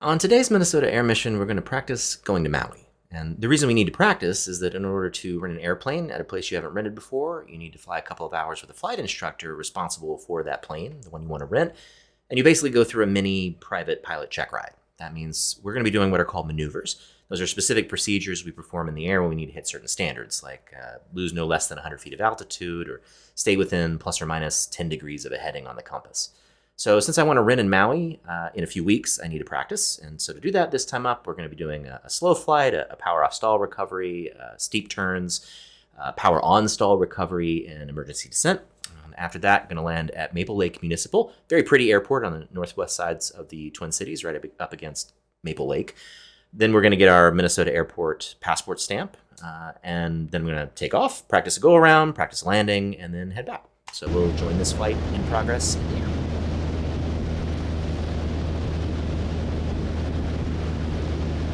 On today's Minnesota Air mission, we're going to practice going to Maui. And the reason we need to practice is that in order to rent an airplane at a place you haven't rented before, you need to fly a couple of hours with a flight instructor responsible for that plane, the one you want to rent. And you basically go through a mini private pilot check ride. That means we're going to be doing what are called maneuvers. Those are specific procedures we perform in the air when we need to hit certain standards, like lose no less than 100 feet of altitude or stay within plus or minus 10 degrees of a heading on the compass. So since I want to rent in Maui in a few weeks, I need to practice. And so to do that, this time up, we're going to be doing a slow flight, a power off stall recovery, steep turns, power on stall recovery, and emergency descent. After that, I'm going to land at Maple Lake Municipal, very pretty airport on the northwest sides of the Twin Cities, right up against Maple Lake. Then we're going to get our Minnesota Airport passport stamp, and then we're going to take off, practice a go-around, practice landing, and then head back. So we'll join this flight in progress in the air.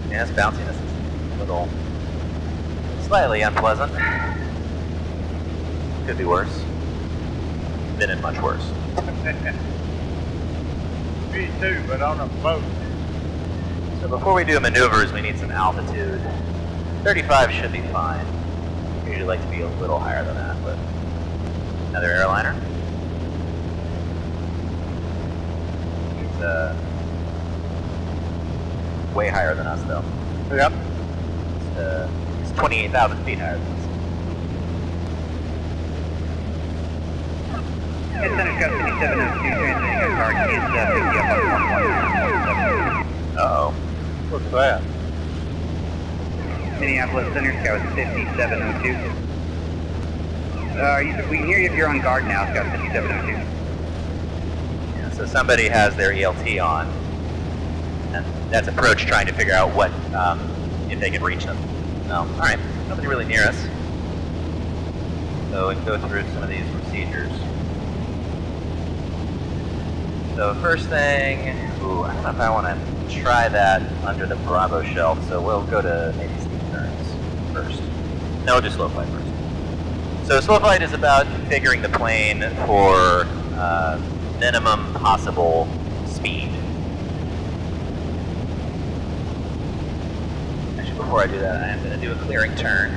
Yeah, this bounciness is a little slightly unpleasant. Could be worse. Been in much worse. Me too, but on a boat. So before we do maneuvers, we need some altitude. 35 should be fine. I usually like to be a little higher than that, but another airliner. It's way higher than us, though. Yep. It's 28,000 feet higher than us. Cessna Scout 5702 transmitting a car is picking up on 117. Uh-oh. What's that? Minneapolis Center Scout 5702. We can hear you if you're on guard now, Scout 5702. Yeah, so somebody has their ELT on, and that's approach trying to figure out what, if they can reach them. No, alright, nobody really near us. So we can go through some of these procedures. So first thing, I don't know if I want to try that under the Bravo shelf, so we'll go to maybe steep turns first. No, we'll do slow flight first. So slow flight is about configuring the plane for minimum possible speed. Actually, before I do that, I am going to do a clearing turn.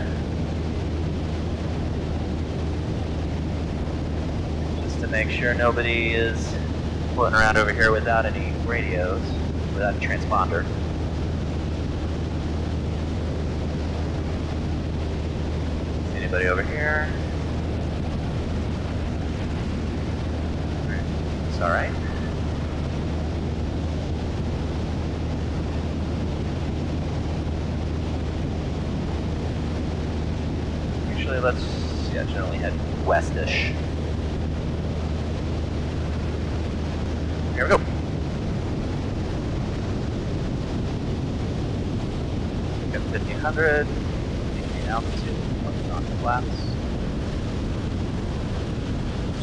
Just to make sure nobody is floating around over here without any radios, without a transponder. See anybody over here? It's alright. Actually, let's generally head westish. Here we go. Got 1500, maintain altitude, 1 knot of flaps,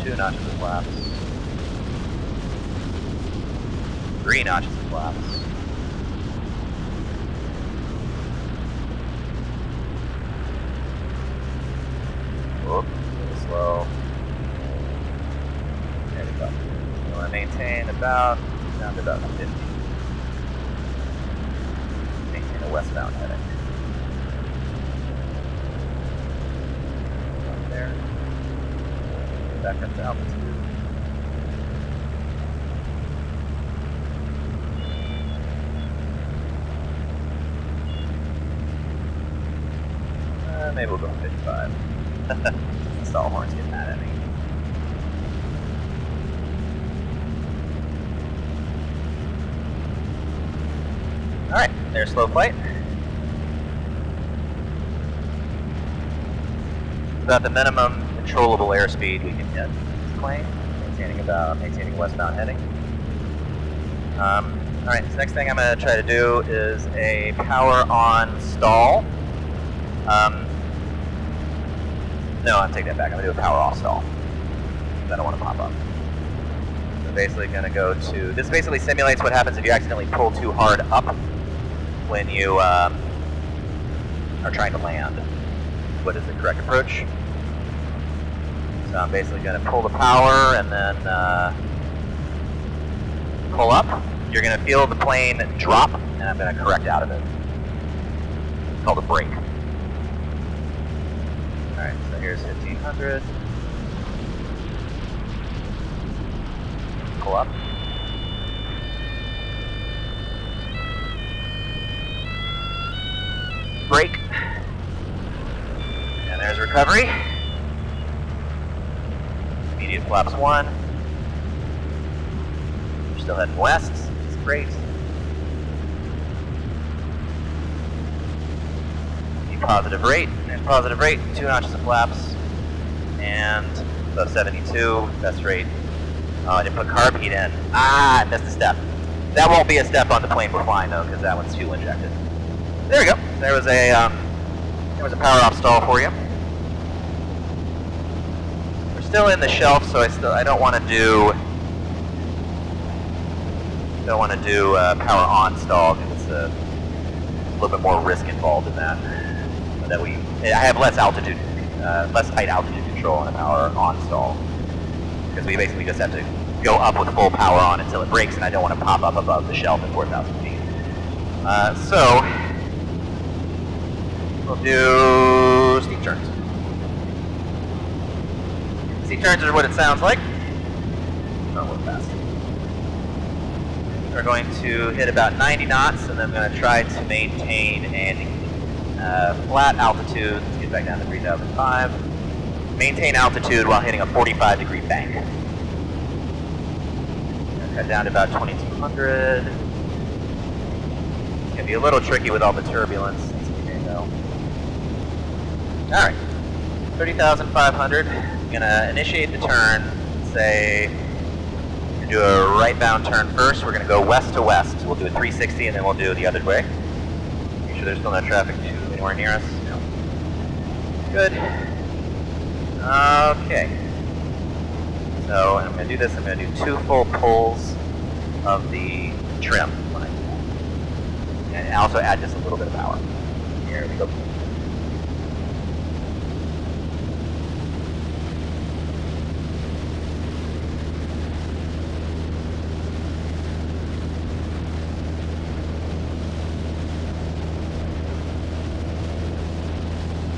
2 notches of flaps, 3 notches of flaps, whoop, a little slow. There we go. We want to maintain about, down to about 50. Maintain a westbound heading. Up there. Back up to altitude. Maybe we'll go 55. The stall horns get mad at me. Alright, there's slow flight. About the minimum controllable airspeed we can get this plane, maintaining westbound heading. Alright, so next thing I'm going to try to do is a power on stall. No, I'm taking that back. I'm going to do a power off stall. I don't want to pop up. So basically going to go to, this basically simulates what happens if you accidentally pull too hard up when you are trying to land. What is the correct approach? So I'm basically going to pull the power and then pull up. you're going to feel the plane drop, and I'm going to correct out of it. It's called a brake. Alright, so here's 1500. Pull up. Brake. And there's recovery. Immediate flaps 1. We're still heading west, which is great. Positive rate, there's positive rate, 2 notches of flaps, and above 72, best rate. Oh, I didn't put carb heat in. Ah, I missed a step. That won't be a step on the plane we're flying though, because that one's fuel injected. There we go. There was a power off stall for you. We're still in the shelf, so I don't want to do power on stall because it's a little bit more risk involved in that. I have less altitude, less tight altitude control on a power on stall, because we basically just have to go up with full power on until it breaks, and I don't want to pop up above the shelf at 4,000 feet. So we'll do steep turns. Steep turns are what it sounds like. Not a little fast. We're going to hit about 90 knots, and then I'm going to try to maintain a flat altitude. Let's get back down to 3005. Maintain altitude while hitting a 45-degree bank. Cut down to about 2200. It's going to be a little tricky with all the turbulence. That's okay though. Alright. 30,500. I'm going to initiate the turn. Say, we're going to do a right-bound turn first. We're going to go west to west. We'll do a 360 and then we'll do the other way. Make sure there's still no traffic anywhere near us. No. Good. Okay. So I'm going to do this. I'm going to do 2 full pulls of the trim when I do that. And also add just a little bit of power. Here we go.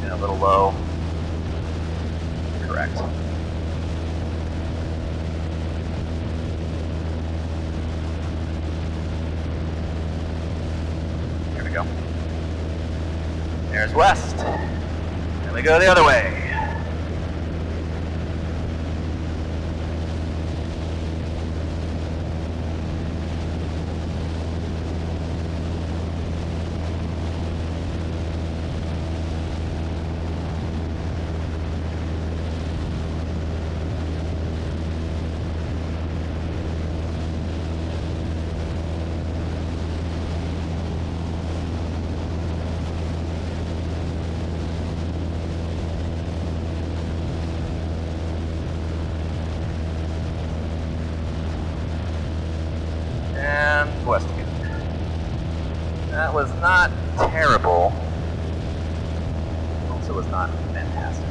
And a little low. Correct. There we go. There's west. And we go the other way. And west again. That was not terrible. Also was not fantastic.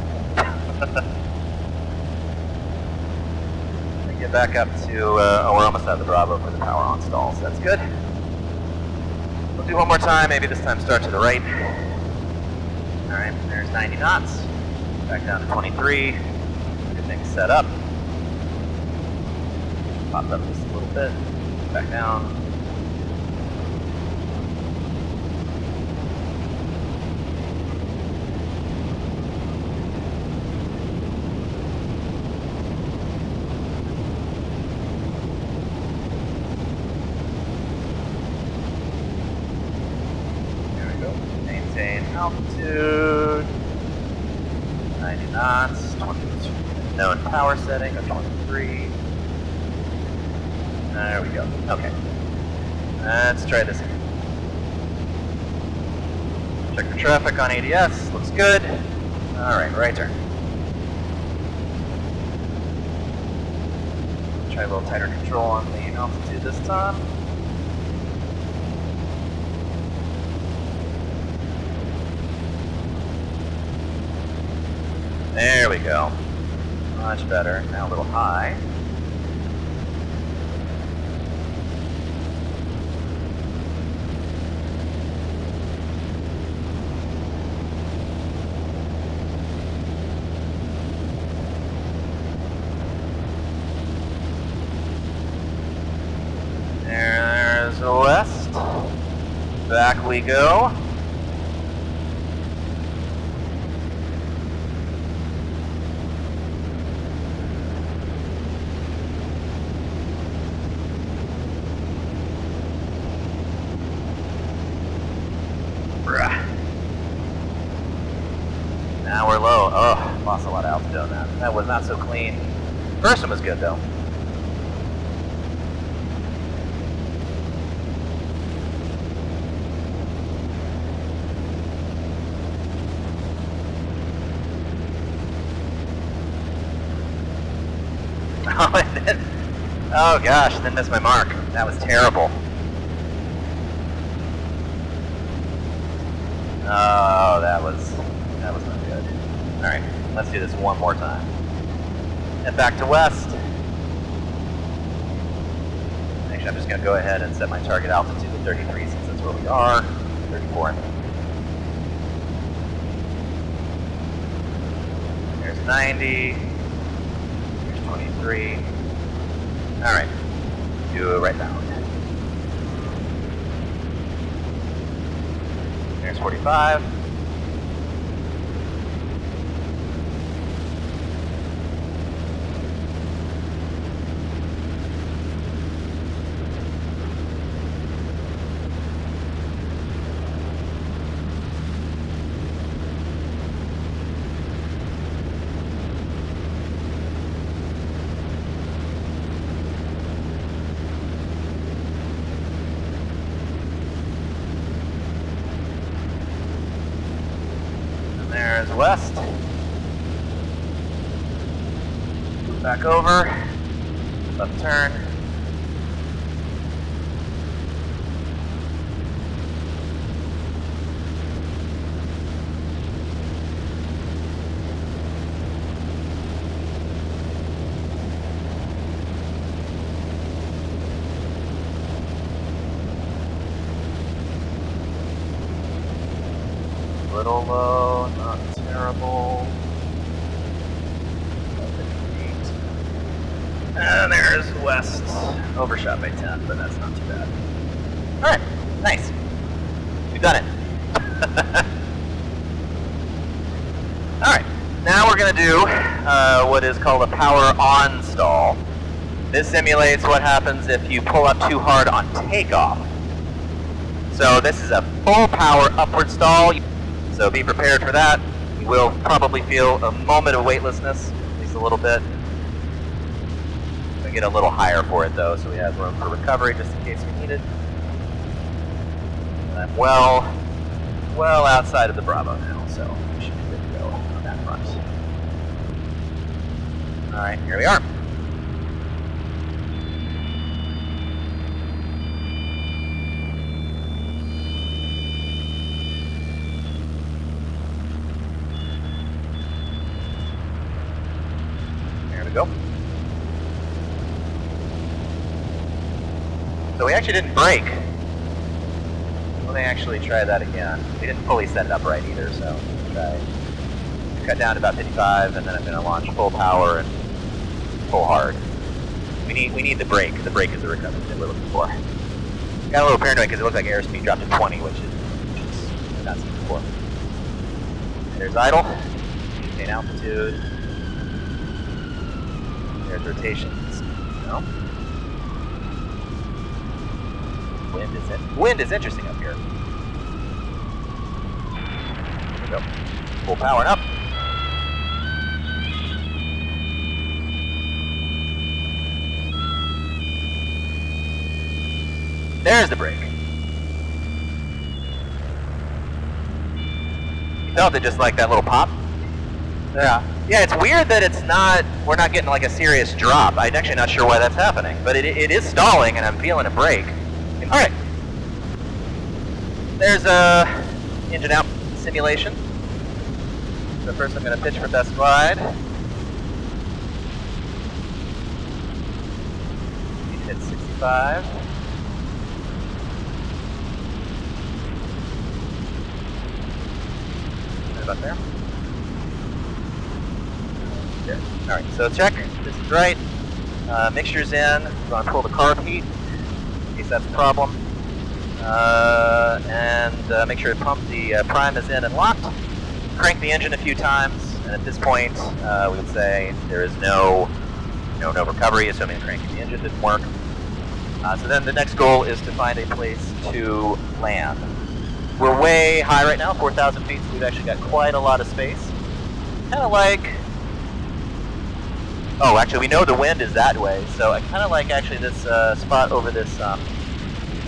We get back up to, oh, we're almost at the Bravo for the power on stall, so that's good. We'll do one more time, maybe this time start to the right. Alright, there's 90 knots. Back down to 23. Get things set up. Pop up just a little bit. Back down. There we go. Maintain altitude. 90 knots. 22. Known power setting of 23. There we go. Okay. Let's try this again. Check the traffic on ADS. Looks good. Alright, right turn. Try a little tighter control on the altitude this time. There we go. Much better. Now a little high. Back we go. Now we're low. Oh, lost a lot of altitude on that. That was not so clean. First one was good though. Oh, and then, oh gosh, then missed my mark. That was terrible. Oh, that was not good. All right, let's do this one more time. Head back to west. Actually, I'm just going to go ahead and set my target altitude to 33 since that's where we are. 34. There's 90. There's 23. All right, do a right bound. There's 45. There's west. Back over. Left turn. Little low, not terrible. And there's west. Overshot by 10, but that's not too bad. Alright, nice. We've done it. Alright, now we're going to do what is called a power on stall. This simulates what happens if you pull up too hard on takeoff. So this is a full power upward stall. So be prepared for that. You will probably feel a moment of weightlessness, at least a little bit. We'll get a little higher for it though, so we have room for recovery just in case we need it. And I'm well outside of the Bravo now, so we should be good to go on that front. Alright, here we are. Go. So we actually didn't brake. Let me actually try that again. We didn't fully set it up right either, so try. Cut down to about 55, and then I'm going to launch full power and full hard. We need the brake. The brake is the recovery that we're looking for. Got a little paranoid because it looked like airspeed dropped to 20, which is not seen before. There's idle. Maintain altitude. There's rotations. No. Wind is interesting up here. There we go. Full power and up. There's the brake. You felt it just like that little pop? Yeah. Yeah, it's weird that we're not getting like a serious drop. I'm actually not sure why that's happening, but it is stalling and I'm feeling a brake. Alright. There's a engine out simulation. So first I'm going to pitch for best glide. We hit 65. Right about there. Good. Alright, so check. This is right. Mixture's in. We're going to pull the carb heat in case that's a problem. And make sure to pump the prime is in and locked. Crank the engine a few times, and at this point, we would say there is no recovery, assuming cranking the engine didn't work. So then the next goal is to find a place to land. We're way high right now, 4,000 feet, so we've actually got quite a lot of space. Kind of like... Oh, actually, we know the wind is that way, so I kind of like actually this spot over this,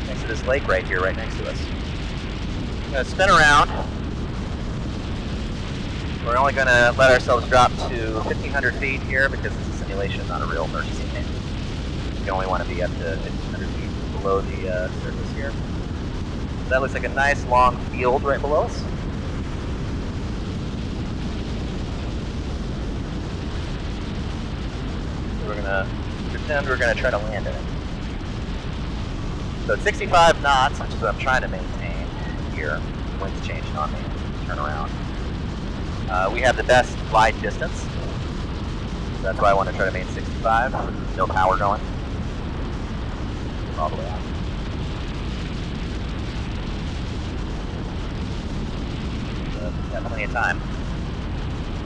next to this lake right here, right next to us. I'm going to spin around. We're only going to let ourselves drop to 1,500 feet here because it's a simulation, not a real emergency thing. You only want to be up to 1,500 feet below the surface here. That looks like a nice long field right below us. So we're going to pretend we're going to try to land in it. So it's 65 knots, which is what I'm trying to maintain here. The wind's changing on me. Turn around. We have the best glide distance. So that's why I want to try to maintain 65. No power going. All the way out. Got plenty of time.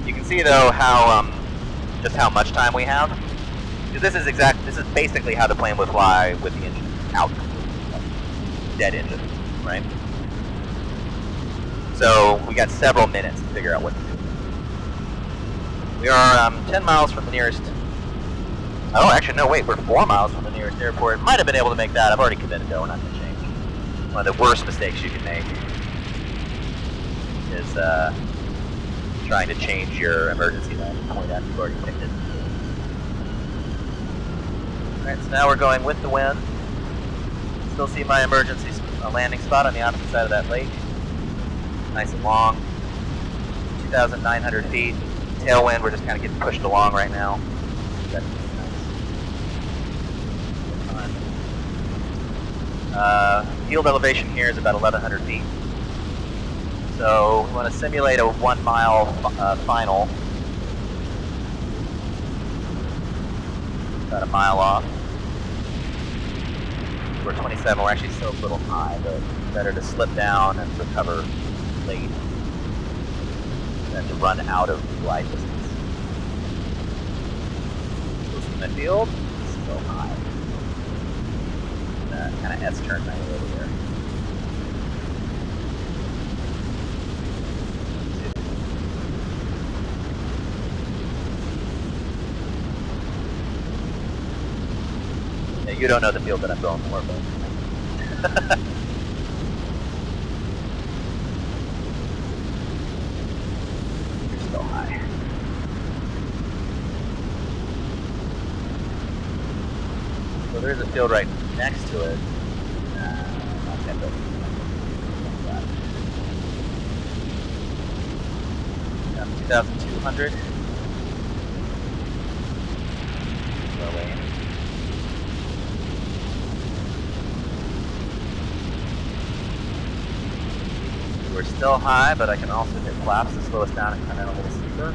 You can see though how just how much time we have. Because this is basically how the plane would fly with the engine out, dead engine, right? So we got several minutes to figure out what to do. We are 10 miles from the nearest. Oh, actually, no, wait, we're 4 miles from the nearest airport. Might have been able to make that. I've already committed, though. We're not going to change. One of the worst mistakes you can make is trying to change your emergency landing point after you've already picked it. Alright, so now we're going with the wind. Still see my emergency landing spot on the opposite side of that lake. Nice and long. 2,900 feet. Tailwind, we're just kind of getting pushed along right now. That's nice. Field elevation here is about 1,100 feet. So we want to simulate a 1 mile final. About a mile off. We're 27, we're actually still a little high, but better to slip down and recover late than to run out of glide distance. Close to the field, still high. Kind of S-turn angle over there. Yeah, you don't know the field that I'm going for, but... You're still high. So there's a field right next to it. Not that building. Down to 2,200. Go away. We're still high, but I can also hit flaps to slow us down and come in a little steeper.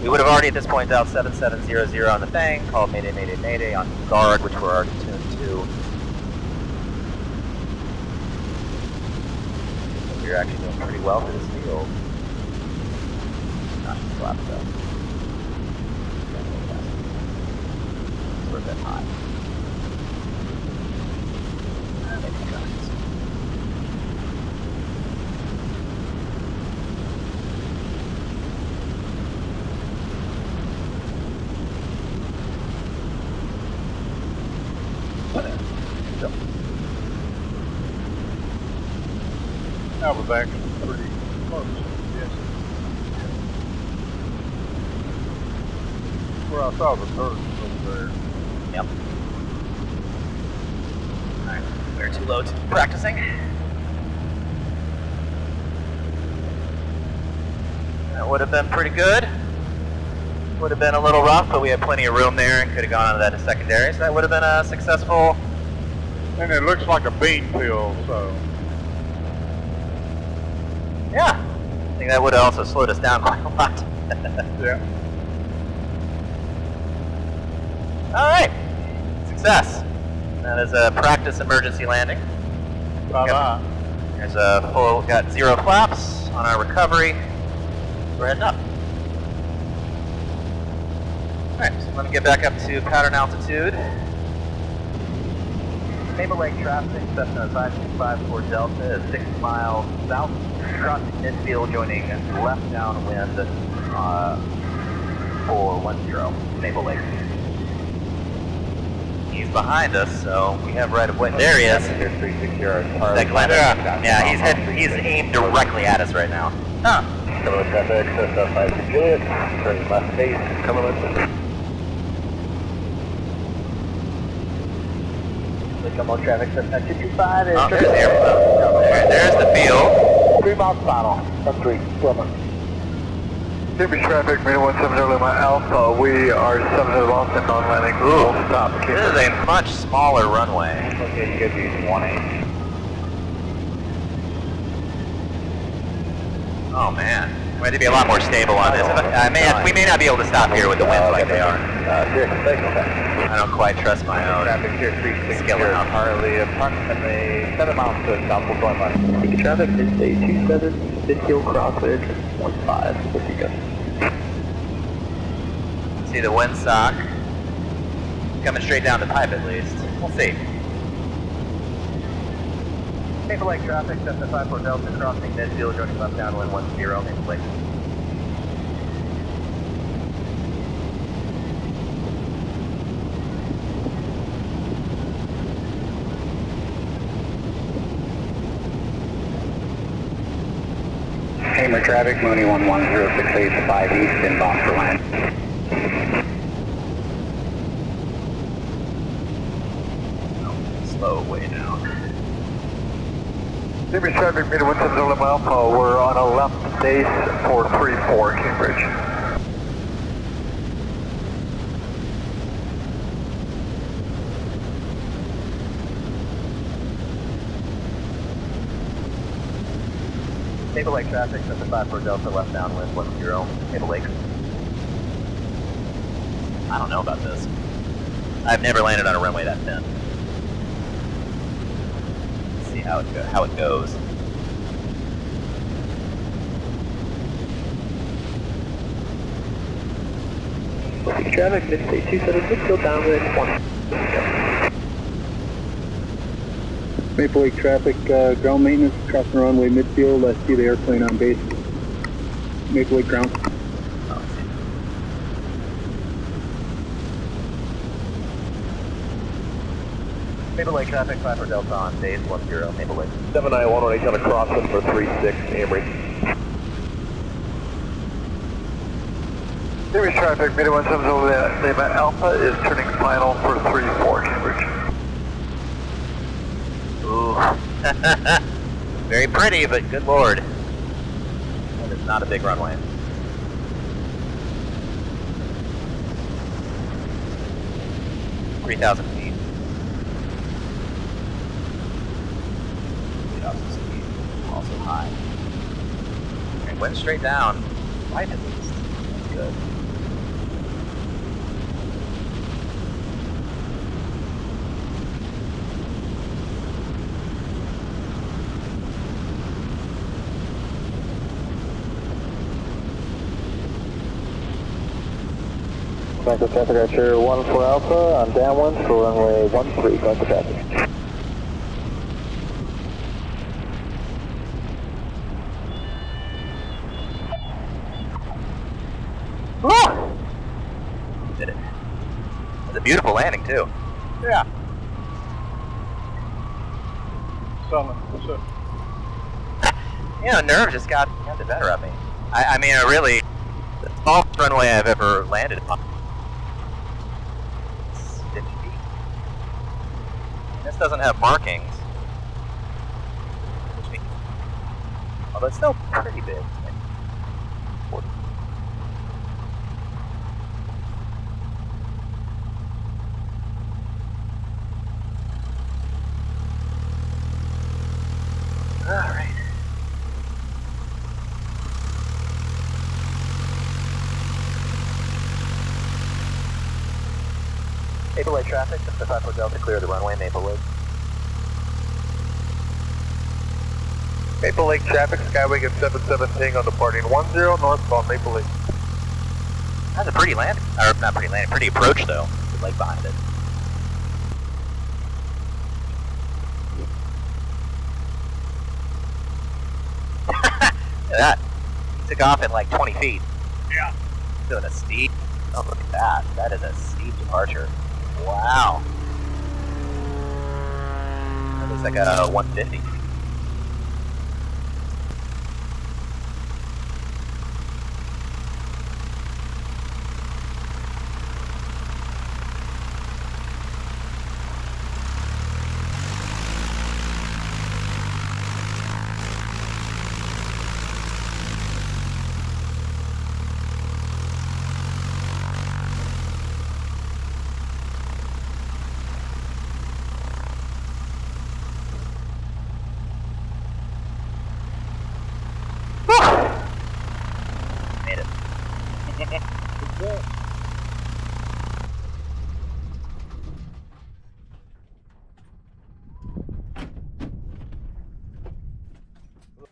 We would have already at this point dialed 7700 on the thing, called Mayday, Mayday, Mayday on guard, which we're already tuned to. So we're actually doing pretty well for this field. Not flaps though. We're a bit high. Maybe try. Now we're back pretty close, yes. Where I saw the birds over there. Yep. Alright, we're too low to be practicing. That would have been pretty good. Would have been a little rough, but we had plenty of room there and could have gone onto that as secondary, so that would have been a successful... And it looks like a bean field, so... Yeah, I think that would have also slowed us down quite a lot. Yeah. Alright, success. That is a practice emergency landing. Bye-bye. There's a full, got 0 flaps on our recovery. We're heading up. Alright, so let me get back up to pattern altitude. Maple Lake traffic, Cessna 525 Delta is 6 miles south, crossing midfield, joining left downwind for 10, Maple Lake. He's behind us, so we have right of way. There he is. That glider? Yeah, he's aimed directly at us right now. Huh. Cumberland traffic, Cessna 5 Juliet, turning left base, Cumberland. Cumberland traffic, Cessna 225 is There's the airplane. There's the field. 3 miles final, 13, Cumberland. Debrief traffic, Marine 170 Lima Alpha, we are 7 lost and non-landing. Full stop. This is a much smaller runway. Okay, you guys use 1-8. Oh man, we have to be a lot more stable on this. We may not be able to stop here with the winds like they are. I don't quite trust my own skill enough. Harley, approximately 7 miles to southwest going left. Take traffic, Interstate 27, Midfield Crossroads, 15, with you guys. See the windsock coming straight down the pipe at least. We'll see. Maple Lake traffic, Cessna 54 Delta, crossing midfield, joining left downwind 10, Maple Lake. Hamer traffic, Mooney 11068 east, inbound for land. Slow way down. Debrief traffic, Meter 170 Lima Alpha, we're on a left base for 34 Cambridge. Maple Lake traffic, Cessna 54 Delta, left downwind 10, Maple Lake. I don't know about this. I've never landed on a runway that thin. Let's see how it goes. Traffic, Interstate 27, midfield downwind 1. Maple Lake traffic, ground maintenance, crossing the runway midfield. I see the airplane on base. Maple Lake ground. Maple Lake traffic, 54 Delta on base 10, Maple Lake. 79118 on a crossing for 36 Amory. Debrief traffic, Meter 170 Lima Alpha is turning final for 34 Cambridge. Ooh. Very pretty, but good lord. That is not a big runway. $3,000 feet. Speed also high. And went straight down. Right at least. That's good. Franco traffic Archer 14 Alpha on downwind for runway 13, Franco traffic. Did it. It was a beautiful landing too. Yeah. So, You know, nerve just got the better of me. I mean, really, the tallest runway I've ever landed on. 50 feet. This doesn't have markings. Which means, although it's still pretty big. Like 40. Alright. Maple Lake traffic, Cessna 54 Delta, clear the runway, Maple Lake. Maple Lake traffic, Skyway at 717 on departing 10 northbound Maple Lake. That's a pretty landing, or not pretty landing, pretty approach though, with lake behind it. Look at that. He took off in like 20 feet. Yeah. Doing a steep. Oh, look at that. That is a steep departure. Wow. That looks like a 150. Made it.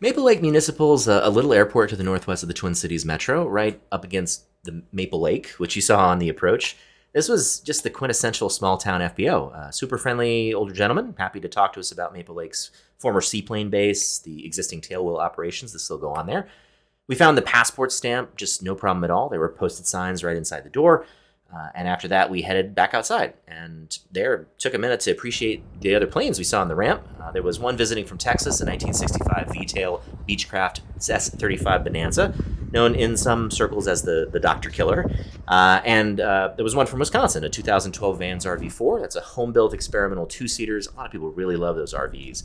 Maple Lake Municipal is a little airport to the northwest of the Twin Cities Metro, right up against the Maple Lake, which you saw on the approach. This was just the quintessential small town FBO. Super friendly older gentleman, happy to talk to us about Maple Lake's former seaplane base, the existing tailwheel operations that still go on there. We found the passport stamp, just no problem at all. There were posted signs right inside the door. And after that, we headed back outside. And there, took a minute to appreciate the other planes we saw on the ramp. There was one visiting from Texas, a 1965 V-tail Beechcraft S-35 Bonanza, known in some circles as the Dr. Killer. And there was one from Wisconsin, a 2012 Vans RV4. That's a home-built experimental two-seaters. A lot of people really love those RVs.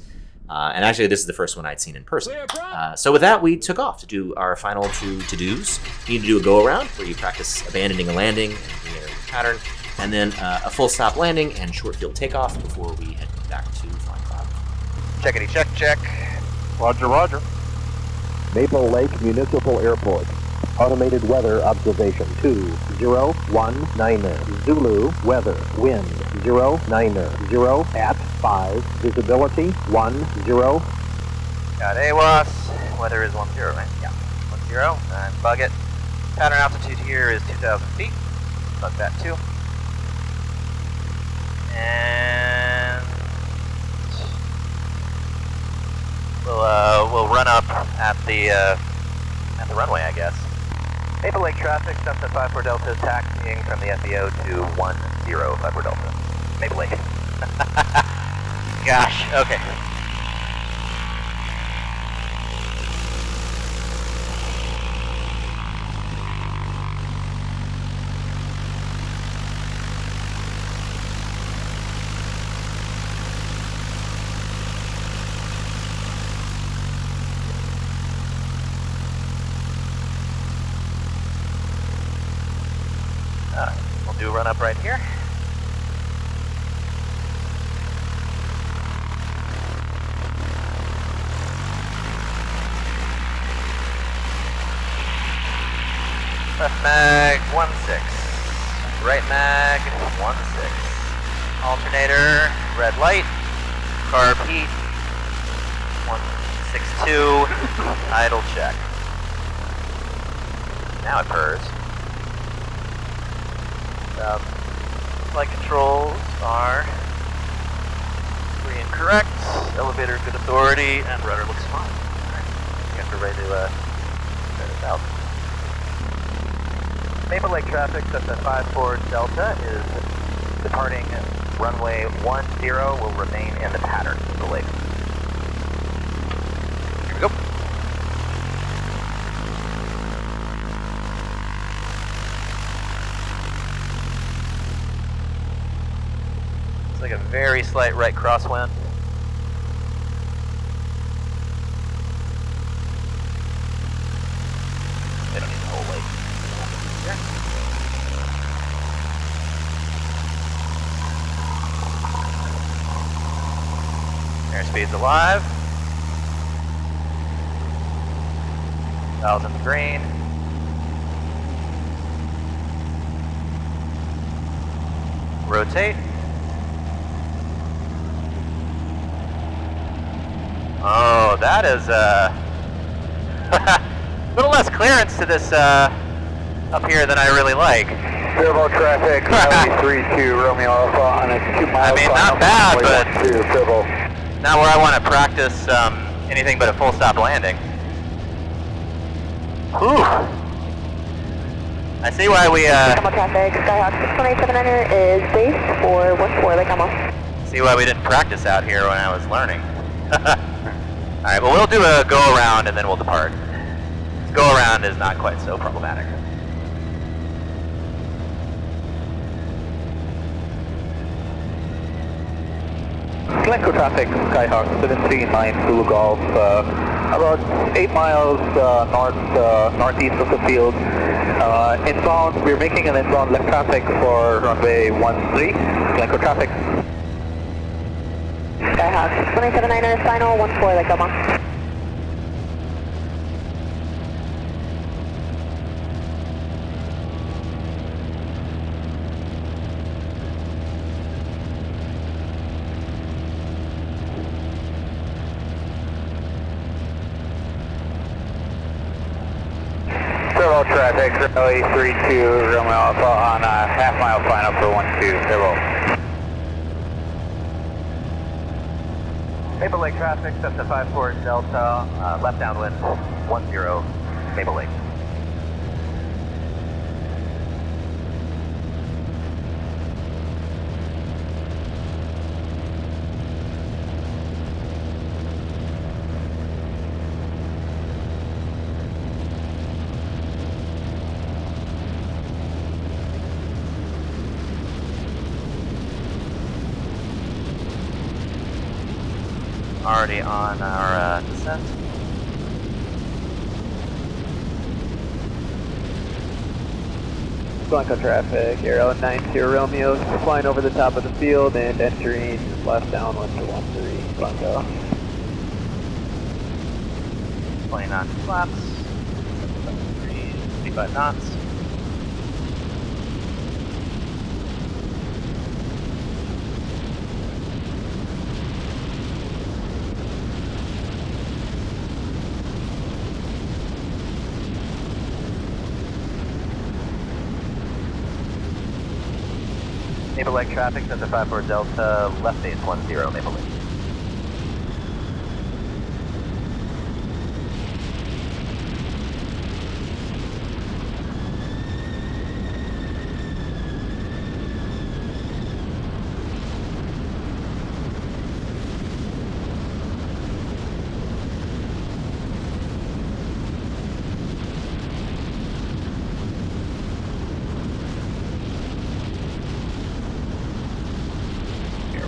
And actually, this is the first one I'd seen in person. So with that, we took off to do our final two to-dos. You need to do a go-around, where you practice abandoning a landing and re-entering the pattern, and then a full-stop landing and short-field takeoff before we head back to Flying Cloud. Checkity check, check. Roger, roger. Maple Lake Municipal Airport. Automated weather observation 2019. Zulu weather wind 090 at 5. Visibility 10. Got AWAS. Weather is 10, right? Yeah. 10. And bug it. Pattern altitude here is 2,000 feet. Bug that too. And we'll run up at the runway, I guess. Maple Lake traffic, Cessna 54 Delta, taxiing from the FBO to 1054 Delta. Maple Lake. Gosh, okay. We'll do a run up right here. Left mag 16. Right mag 16. Alternator, red light. Carb heat 162. Idle check. Now it purrs. Flight controls are free and correct. Elevator good authority, and rudder looks fine. Alright, I guess we're ready to start this out. Maple Lake traffic, Cessna 54 Delta is departing runway 10. Will remain in the pattern of the lake. Here we go. It's like a very slight right crosswind. They don't need the whole lake. Airspeed's alive. Dials in the green. Rotate. Oh, that is a little less clearance to this up here than I really like. Turbo traffic, Maui 32 Romeo Alpha on a 2 mile. I mean, not bad, but Turbo. not where I want to practice anything but a full stop landing. Whew. I see why we Combo traffic, Skyhawk 6879er is base for 14 Lake Elmo. see why we didn't practice out here when I was learning. Alright, well we'll do a go around and then we'll depart. Go around is not quite so problematic. Glencoe traffic, Skyhawk 739 Zulu Golf, about 8 miles northeast of the field. Inbound, we're making an inbound left traffic for runway 13, Glencoe traffic. Skyhawk 6879er, final 14 Lake Elmo. Turbo traffic, runway 32 Romeo Alpha on a half-mile final for 12, turbo. Maple Lake traffic, Cessna 54 Delta, left downwind, 10, Maple Lake. Already on our descent. Blanco traffic, Aero 90 Romeo, flying over the top of the field and entering left downwind to 13, Blanco. 20 knots flaps, 55 knots. Maple Lake traffic, Cessna 54 Delta, left base 10, Maple Lake.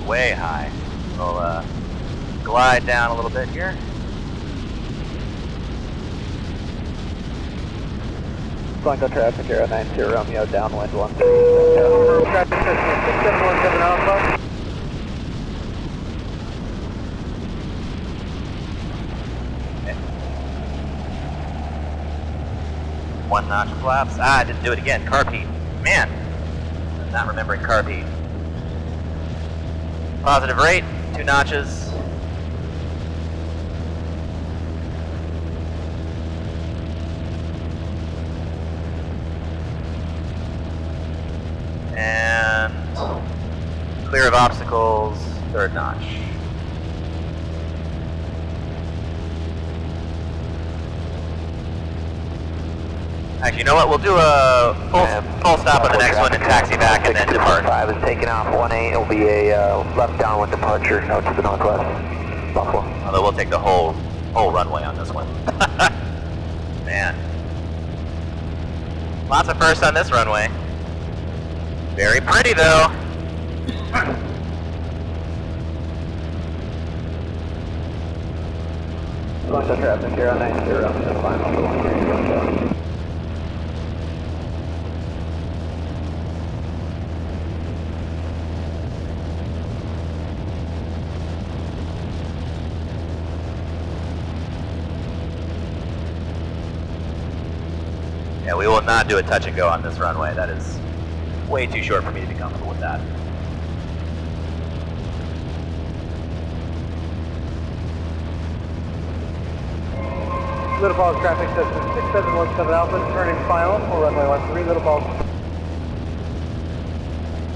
Way high. We'll glide down a little bit here. Blanco traffic, Aero 90 Romeo, downwind 13. Traffic, Cessna 6717 Alpha. Okay. 1 notch flaps. Ah, I didn't do it again. Carb heat. Man, I'm not remembering carb heat. Positive rate, 2 notches. And clear of obstacles, 3rd notch. Actually, you know what? We'll do a full stop on the next one and taxi back and then depart. 5 is taking off 18. It'll be a left downwind departure, no to the northwest. Buffalo. Although we'll take the whole runway on this one. Man. Lots of firsts on this runway. Very pretty though. Blanco traffic, Aero 90 Romeo, final for 13, Blanco. Yeah, we will not do a touch and go on this runway. That is way too short for me to be comfortable with that. Little Falls traffic, Cessna 6717 Alpha, turning final for runway 13, Little Falls.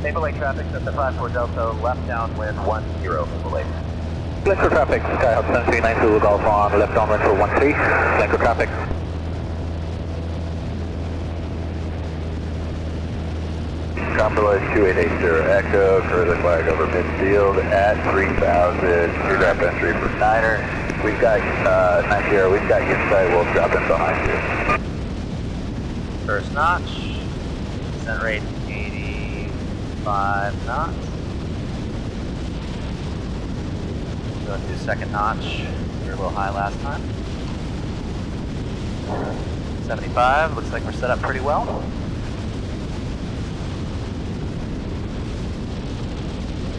Maple Lake traffic, Cessna 54 Delta, left downwind 10, Maple Lake. Glencoe traffic, Skyhawk 739 Zulu Golf on left downwind for 13, Glencoe traffic. Compromise 2880 Echo, further flag over midfield at 3000, aircraft entry for Niner. We've got 90, we've got you inside, we'll drop in behind you. First notch, descent rate 85 knots. Going to do second notch, we were a little high last time. 75, looks like we're set up pretty well.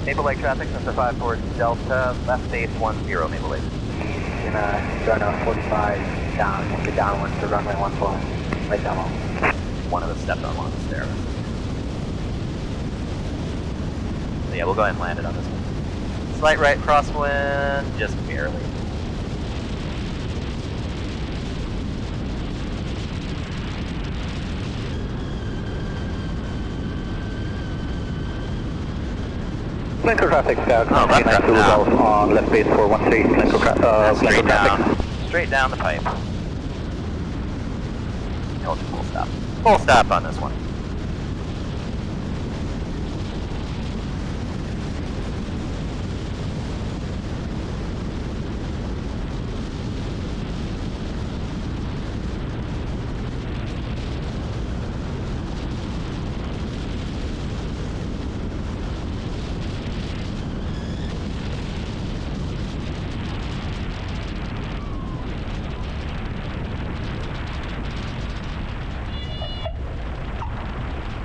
Maple Lake traffic, Cessna 54 Delta, left base 10, Maple Lake. Gonna start out 45 down, get downwind to runway 14, right down low. One of us stepped on one of the stairs. So yeah, we'll go ahead and land it on this one. Slight right crosswind, just barely. Glencoe traffic, left 29 Zulu Golf on left base 413, Glencoe traffic. Straight down the pipe. Hold full stop. Full stop on this one.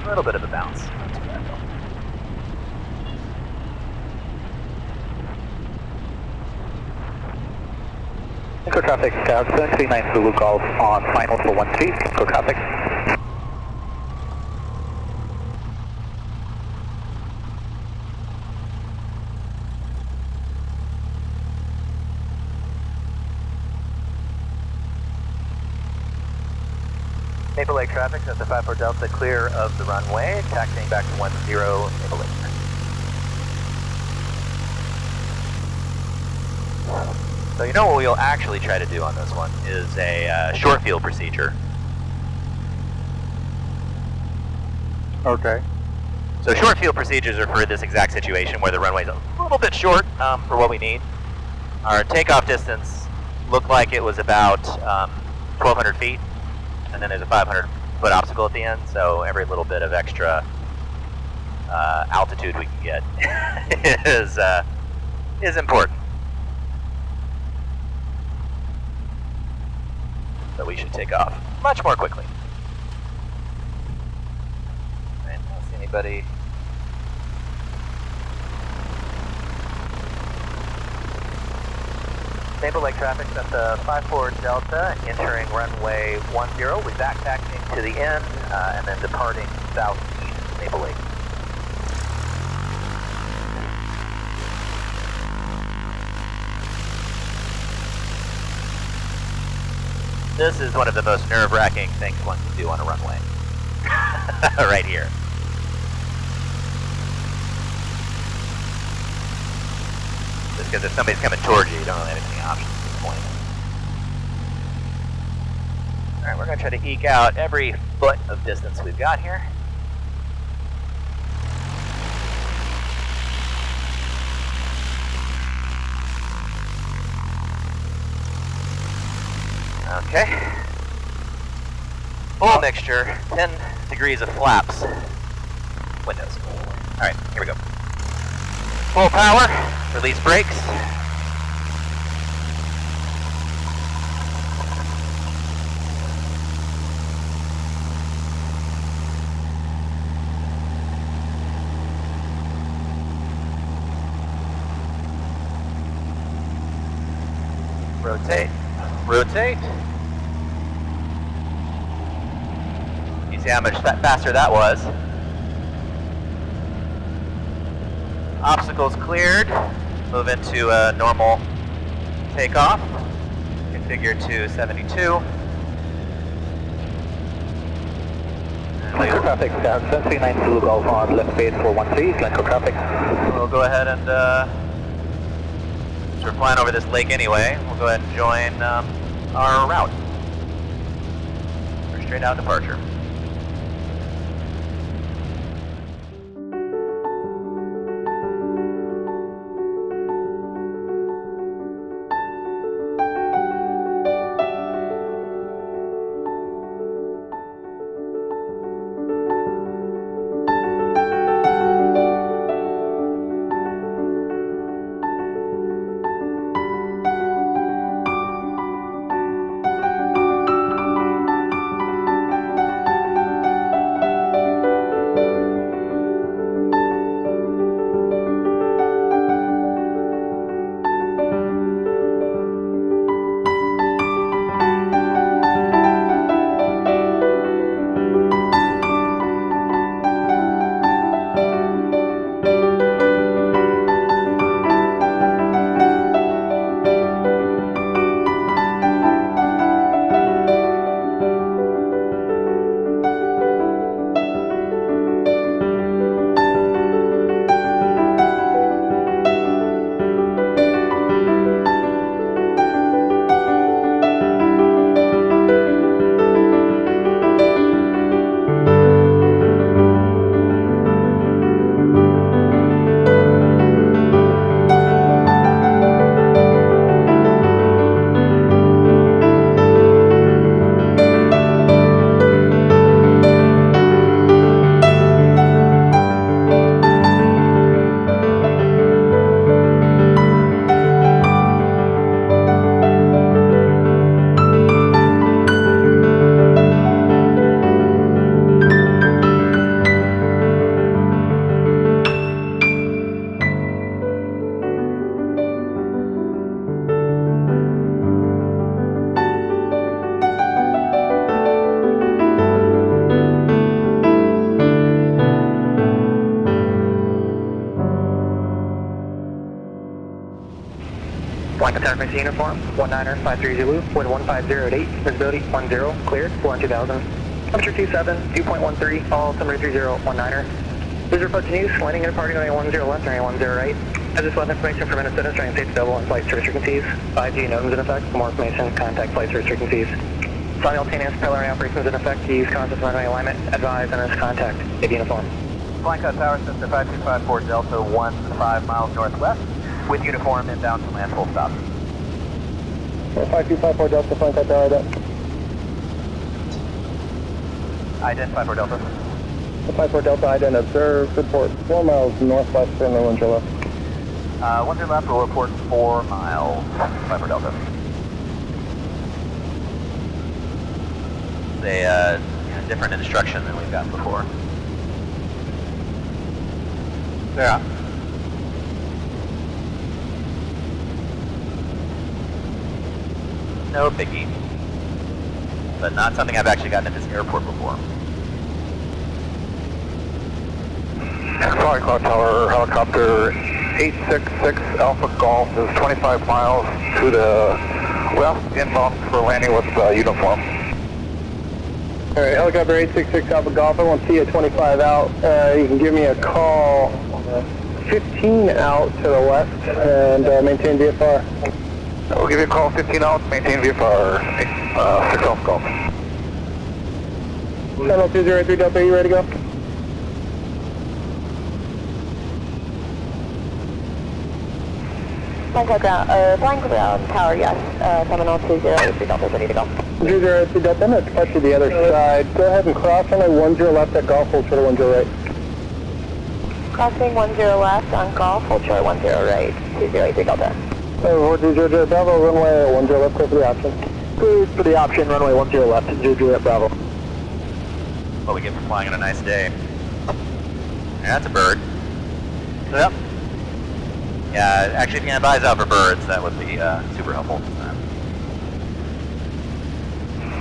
A little bit of a bounce. Not too bad though. Glencoe traffic, 739 Zulu Golf on final for 13, Glencoe traffic. Maple Lake traffic, that's the 54 Delta, clear of the runway, taxiing back to 10, Maple Lake. So you know what we'll actually try to do on this one is a short field procedure. Okay. So short field procedures are for this exact situation where the runway's a little bit short for what we need. Our takeoff distance looked like it was about 1,200 feet. And then there's a 500-foot obstacle at the end, so every little bit of extra altitude we can get is important. So we should take off much more quickly. Right, I don't see anybody. Maple Lake traffic at the 54 Delta, entering runway 10. We back taxiing to the end and then departing southeast Maple Lake. This is one of the most nerve-wracking things one can do on a runway. Right here. Just because if somebody's coming towards you, you don't really have any options at this point. Alright, we're going to try to eke out every foot of distance we've got here. Okay. Full mixture, 10 degrees of flaps. Windows. Alright, here we go. Full power, release brakes. Rotate, rotate. You see how much faster that was. Obstacles cleared. Move into a normal takeoff. Configure figure to 72. Glencoe traffic, down 739 Zulu Golf on left base 413, Glencoe traffic. We'll go ahead and, since we're flying over this lake anyway, we'll go ahead and join our route. For straight out departure. Flight Photography Uniform, 19er, 53 Zulu, wind 150 at 8, visibility 10, cleared, 2000. Temperature 27, dew point 13, all altimeter 30, 19er. Visual approach news, landing and departing on A10 left and A10 right. As this left information for minutes students, trying safe double on flight service frequencies. 5G nodes in effect. For more information, contact flight service frequencies. Simultaneous preliminary operations in effect to use constant runway alignment. Advise and contact. Navy uniform. Flying Cut Tower Cessna 5254 Delta 15 miles northwest with uniform inbound to land full stop. 5254 Delta, Flying Cut Tower, Ident 54 Delta. 54 Delta, Ident, observe, report 4 miles northwest from the 10 left. 10 left, will report 4 miles, 54 Delta. It's a different instruction than we've gotten before. Yeah. No biggie. But not something I've actually gotten at this airport before. Flying Cloud Tower, helicopter 866 Alpha Golf is 25 miles to the west, inbound for landing with uniform. Alright, helicopter 866 Alpha Golf, I want to see you 25 out. You can give me a call 15 out to the west and maintain VFR. We'll give you a call 15 out, maintain VFR, 6 Alpha Golf. Channel 203 Delta, are you ready to go? Flying ground tower, yes. Seminole 203 Delta, ready to go. 203 Delta, I'm going to touch to the other side. Go ahead and cross runway 10 left at Golf, hold short 10 right. Crossing 10 left on Golf, hold short 10 right, 203 Delta. 4200 Bravo, runway 10 left, clear for the option. Clear for the option, runway 10 left, Juliet Bravo. What we get for flying on a nice day. Yeah, that's a bird. Yep. Yeah, actually, if you can have eyes out for birds, that would be super helpful.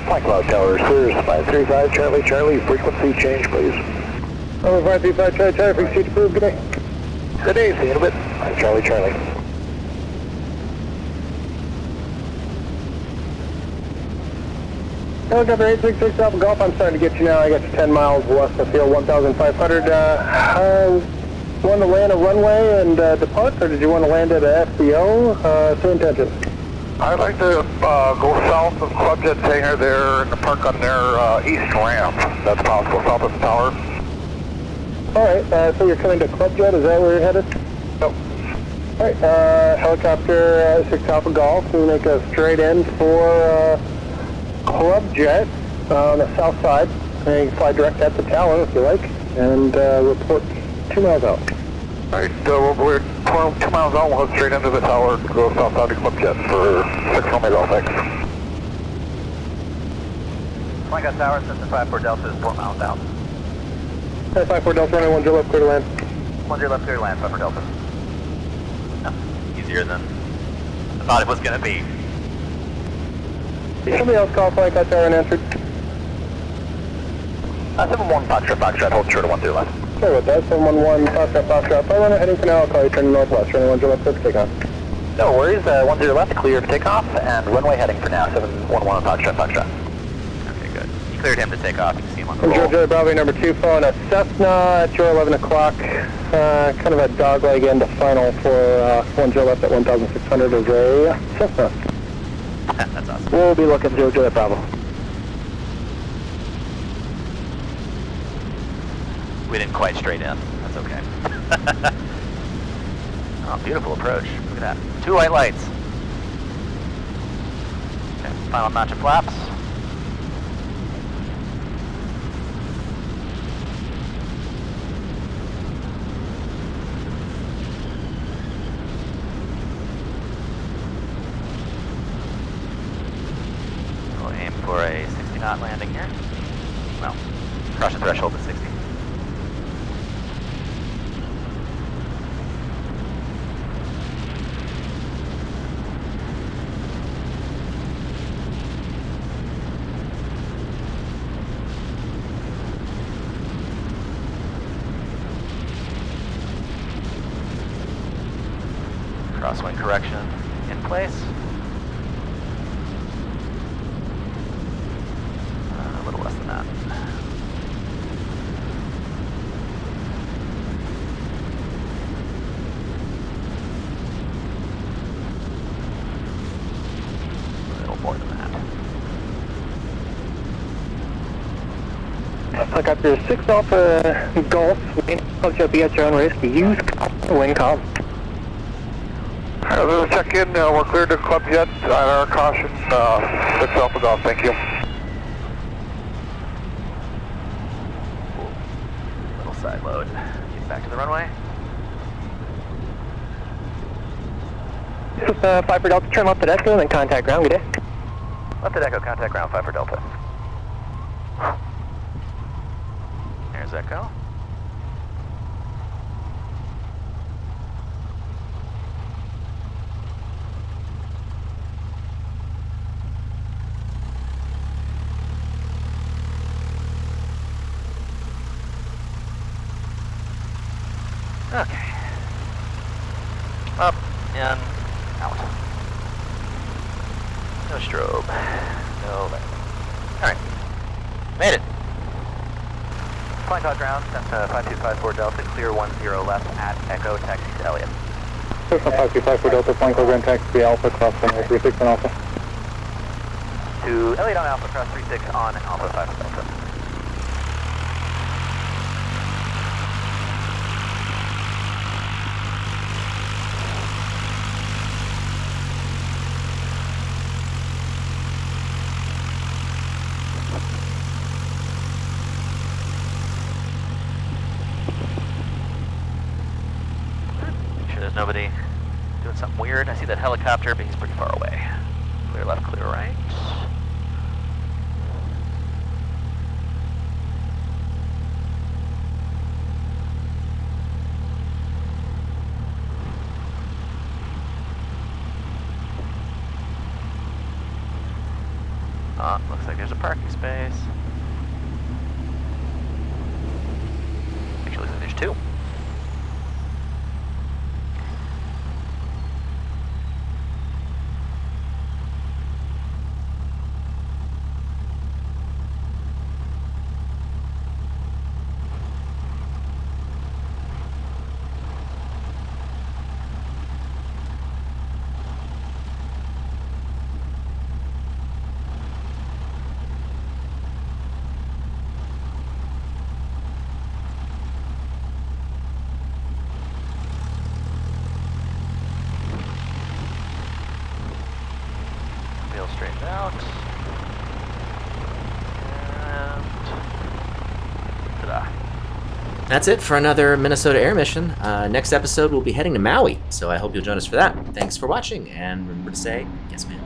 Flying Cloud Tower, clears 535 Charlie Charlie, frequency change please. Over 535 Charlie Charlie, frequency approved, good day. Good day, see you in a bit. Charlie Charlie. Helicopter 866 Alpha Golf, I'm starting to get you now. I got you 10 miles west of field 1,500. Want to land a runway and depart, or did you want to land at a FBO? Same intention. I'd like to go south of Clubjet's hangar there and park on their east ramp. That's possible, south of the tower. Alright, so you're coming to Clubjet, is that where you're headed? Nope. Alright, helicopter 6 Alpha Golf, we make a straight in for Clubjet on the south side. And you can fly direct at the tower if you like, and report 2 miles out. Alright, we're 2 miles out, we'll head straight into the tower to go south side of Clubjet for 6 Romeo, thanks. Flying out tower, Cessna 54 Delta is 4 miles out. 54 Delta, runway 10 left, clear to land. 10 left, clear to land, 54 Delta. Oh, easier than I thought it was going to be. Somebody else call flight out tower and answered. 7-1 Foxtrot, hold short of 10 left. Sorry about that, 711 Foxtrot, flight runner heading for now, I'll call you turning northwest, runway 10 left, clear for takeoff. No worries, 10 left, clear for takeoff, and runway heading for now, 711 Foxtrot. Okay, good. You cleared him to take off, you can see him on the roll. Georgia Bravo number 2, following a Cessna at your 11 o'clock, kind of a dogleg into final for 10 left at 1,600 is a Cessna. That's awesome. We'll be looking Georgia Bravo. We didn't quite straight in. That's okay. Oh, beautiful approach. Look at that. 2 white lights. Okay, final notch of flaps. We'll aim for a 60-knot landing here. Well, cross the threshold at 60. Crosswind correction in place. A little less than that. A little more than that. I got your 6 Alpha Golf, I'll be at your own risk, use wind calm. Let's check in, we're cleared to Clubjet on our caution, 6 Alpha Golf, thank you. Little side load. Get back to the runway. This is 5 for Delta, turn left at Echo and then contact ground, good day. Left at Echo, contact ground, 5 for Delta. There's Echo. Okay. Up and out. No strobe. No landing. Alright. Made it. Flying dot ground, Cessna 5254 Delta, clear 10 left at Echo, taxi to Elliott. Cessna 5254 Delta, flying clear ground taxi Alpha, cross runway 36 on Alpha. To Elliott on Alpha, cross 36 on Alpha 5 Delta. There's nobody doing something weird. I see that helicopter, but he's pretty far away. Clear left, clear right. Looks like there's a parking space. Actually, looks like there's 2. wheel straightened out. And ta-da. That's it for another Minnesota Air mission. Next episode, we'll be heading to Maui, so I hope you'll join us for that. Thanks for watching, and remember to say, yes, ma'am.